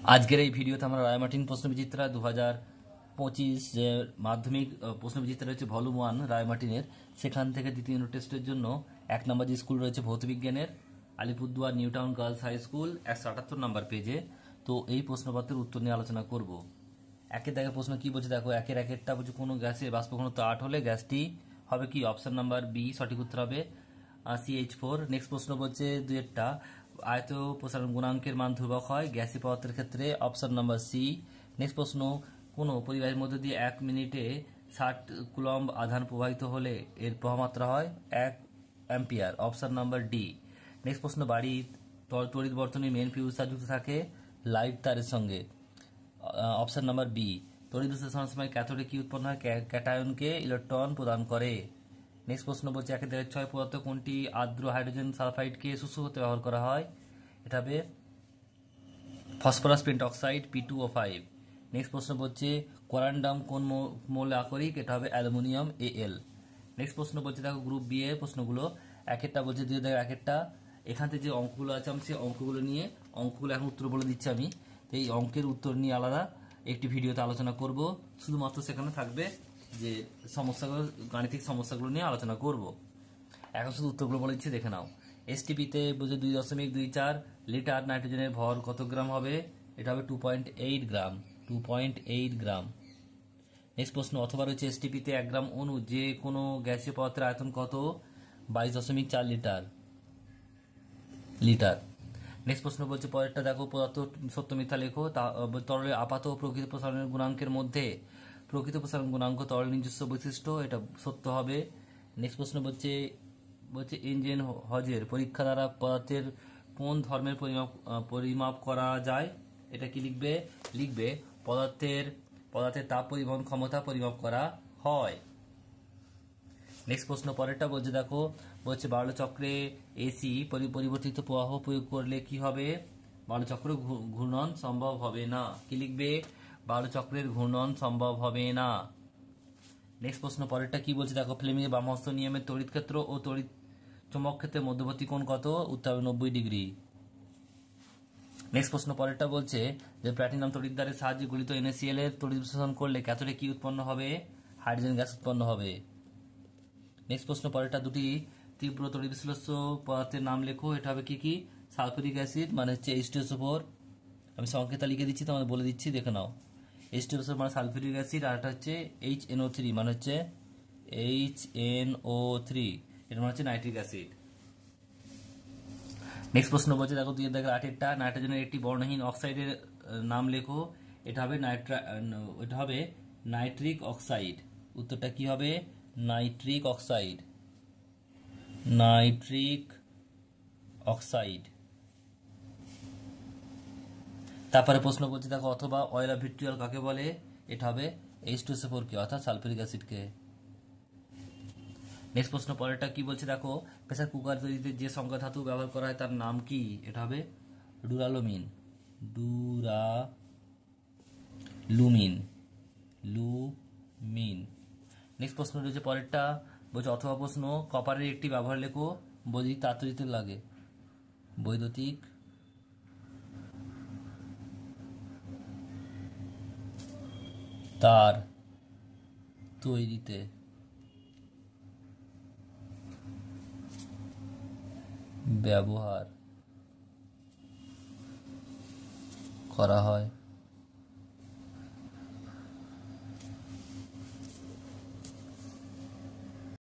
আজকের এই ভিডিওতে আমরা রায়মার্টিন প্রশ্নবিচিত্রা 2025 যে মাধ্যমিক প্রশ্নবিচিত্রা রয়েছে ভলিউম 1 রায়মার্টিনের, সেখান থেকে দ্বিতীয় ইউনিট টেস্টের জন্য 1 নম্বর যে স্কুল রয়েছে ভৌতবিজ্ঞানের Alipurduar new town girls high school 178 নম্বর পেজে। তো এই প্রশ্নপত্রের উত্তর নিয়ে আলোচনা করব। একের দাগের প্রশ্ন কি বলছে দেখো, একেরটা বলছে কোনো গ্যাসের বাষ্প ঘনত্ব 8 হলে গ্যাসটি হবে কি? অপশন নাম্বার বি সঠিক উত্তর হবে CH4। নেক্সট প্রশ্ন বলছে দুইটা আয়ত প্রসারণ গুণাঙ্কের মান ধ্রুবক হয় গ্যাসীয় পদার্থের ক্ষেত্রে, অপশন নাম্বার সি। নেক্সট প্রশ্ন, কোনো পরিবাহীর মধ্যে দিয়ে 1 মিনিটে 60 কুলম্ব আধান প্রবাহিত হলে এর প্রবাহমাত্রা হয় 1 ampere, option number D. Next প্রশ্ন, বাড়ির তড়িৎ বর্তনী মেন ফিউজ তার যুক্ত থাকে লাইভ তারের সঙ্গে, অপশন নাম্বার বি। তড়িৎ বিশ্লেষণের সময় ক্যাথোডে কি উৎপন্ন হয়? ক্যাটায়নকে ইলেকট্রন প্রদান করে। নেক্সট প্রশ্ন বলছে 1.6 পদার্থ কোনটি আর্দ্র হাইড্রোজেন সালফাইডকে শুষ্ক করতে ব্যবহার করা হয়? এটা হবে ফসফরাস পেন্টঅক্সাইড P2O5। নেক্সট প্রশ্ন বলছে কোরান্ডাম কোন মৌলে আকরিক? এটা হবে অ্যালুমিনিয়াম Al। নেক্সট প্রশ্ন বলছে দেখো গ্রুপ বি এর প্রশ্নগুলো, একেরটা বলছে দুই দাগের একেরটা, এখান থেকে যে অঙ্কগুলো আছে আমি সেই অঙ্কগুলো এখন উত্তর বলে দিচ্ছি আমি। তো এই অঙ্কের উত্তর নিয়ে আলাদা একটি ভিডিওতে আলোচনা করব, শুধুমাত্র সেখানে থাকবে যে সমস্যাগুলো, গাণিতিক সমস্যাগুলো নিয়ে আলোচনা করব। এখন শুধু উত্তরগুলো বলে দিচ্ছি, দেখে নাও। এসটিপিতে বুঝে 2.24 লিটার নাইট্রোজেনের ভর কত গ্রাম হবে? এটা হবে 2.8 গ্রাম, 2.8 গ্রাম। নেক্সট প্রশ্ন, অথবা রয়েছে এসটিপিতে 1 গ্রাম অণু যে কোনো গ্যাসীয় পদার্থের আয়তন কত? 22.4 লিটার। নেক্সট প্রশ্ন বলছে পরেরটা দেখো, পদার্থ সত্য মিথ্যা লেখো। তরলের আপাত ও প্রকৃত প্রসারণের গুণাঙ্কের মধ্যে প্রকৃত প্রসারণ গুণাঙ্ক তরলের নিজস্ব বৈশিষ্ট্য, এটা সত্য হবে। নেক্সট প্রশ্ন বলছে ইঞ্জিন হজের পরীক্ষা দ্বারা পদার্থের কোন ধর্মের পরিমাপ করা যায়? এটা কি লিখবে পদার্থের তাপ পরিবহন ক্ষমতা পরিমাপ করা হয়। নেক্সট প্রশ্ন পরেরটা বলছে দেখো, বার্লো চক্রে এসি পরিবর্তিত প্রবাহ প্রয়োগ করলে কি হবে? বার্লো চক্র ঘূর্ণন সম্ভব হবে না। কি লিখবে? বার্লো চক্রের ঘূর্ণন সম্ভব হবে না। নেক্সট প্রশ্ন পরেরটা কি বলছে দেখো, ফ্লেমিং এর বামহস্ত নিয়মের তড়িৎ ক্ষেত্র ও তড়িৎ চুম্বক ক্ষেত্রের মধ্যবর্তী কোণ কত? উত্তর হবে 90 ডিগ্রি। নেক্সট প্রশ্ন পরেরটা বলছে যে প্ল্যাটিনাম তড়িৎদ্বারের সাহায্যে গলিত NaCl এর তড়িৎ বিশ্লেষণ করলে ক্যাথোডে কি উৎপন্ন হবে? হাইড্রোজেন গ্যাস উৎপন্ন হবে। নেক্সট প্রশ্ন পরেরটা, দুটি তীব্র তড়িৎ বিশ্লেষ্য পদার্থের নাম লেখো। এটা হবে কি? সালফিউরিক অ্যাসিড মানে হচ্ছে H2SO4। আমি সংকেতটা লিখে দিচ্ছি, তোমাদের বলে দিচ্ছি, দেখে নাও। H2SO4 মানে সালফিউরিক অ্যাসিড, আর এটা হচ্ছে HNO3 মানে হচ্ছে HNO3, এটা মানে হচ্ছে নাইট্রিক অ্যাসিড। নেক্সট প্রশ্ন বলছে দেখো 2.8 নাইট্রোজেনের একটি বর্ণহীন অক্সাইডের নাম লেখো। এটা হবে নাইট্রিক অক্সাইড। উত্তরটা কি হবে? Nitric oxide. তারপরে প্রশ্ন বলছে দেখো, অথবা অয়েল অফ ভিট্রিয়ল কাকে বলে? এটা হবে H2SO4 কে, অর্থাৎ সালফিউরিক অ্যাসিডকে। নেক্সট প্রশ্ন পরেরটা কি বলছে দেখো, প্রেসার কুকার তৈরিতে যে সংজ্ঞা ধাতু ব্যবহার করা হয় তার নাম কি? এটা হবে ডুরালুমিন। লুমিন। নেক্সট প্রশ্ন রয়েছে পরেরটা বলছে অথবা প্রশ্ন, কপারের একটি ব্যবহার লেখো। বৈদ্যুতিক তার তৈরিতে লাগে। বৈদ্যুতিক তার তৈরিতে ব্যবহার করা হয়।